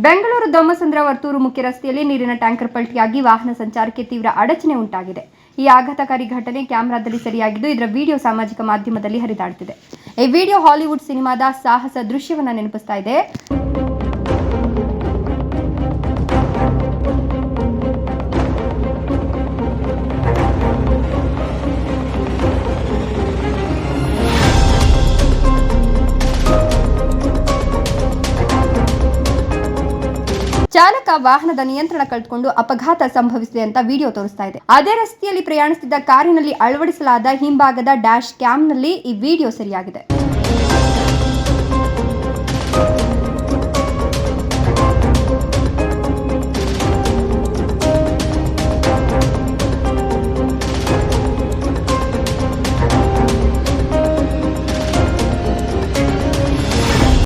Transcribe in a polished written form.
ಬೆಂಗಳೂರು ದೊಮ್ಮಸಂದ್ರ ವರ್ತೂರು ಮುಖ್ಯ ರಸ್ತೆಯಲ್ಲಿ ನೀರಿನ ಟ್ಯಾಂಕರ್ ಪಲ್ಟಿಯಾಗಿ ವಾಹನ ಸಂಚಾರಕ್ಕೆ ತೀವ್ರ ಅಡಚಣೆ ಉಂಟಾಗಿದೆ. ಈ ಆಘಾತಕಾರಿ ಘಟನೆ ಕ್ಯಾಮೆರಾದಲ್ಲಿ ಸೆರೆಯಾಗಿದ್ದು ಇದರ ವಿಡಿಯೋ ಸಾಮಾಜಿಕ ಮಾಧ್ಯಮದಲ್ಲಿ ಹರಿದಾಡುತ್ತಿದೆ. ಈ ವಿಡಿಯೋ ಹಾಲಿವುಡ್ ಸಿನಿಮಾದ ಸಾಹಸ ದೃಶ್ಯವನ್ನ ನೆನಪಿಸ್ತಾ ಇದೆ. ಚಾಲಕ ವಾಹನದ ನಿಯಂತ್ರಣ ಕಳೆದುಕೊಂಡು ಅಪಘಾತ ಸಂಭವಿಸಿದೆ ಅಂತ ವಿಡಿಯೋ ತೋರಿಸ್ತಾ ಇದೆ. ಅದೇ ರಸ್ತೆಯಲ್ಲಿ ಪ್ರಯಾಣಿಸುತ್ತಿದ್ದ ಕಾರಿನಲ್ಲಿ ಅಳವಡಿಸಲಾದ ಹಿಂಭಾಗದ ಡ್ಯಾಶ್ ಕ್ಯಾಮ್ನಲ್ಲಿ ಈ ವಿಡಿಯೋ ಸೆರೆಯಾಗಿದೆ.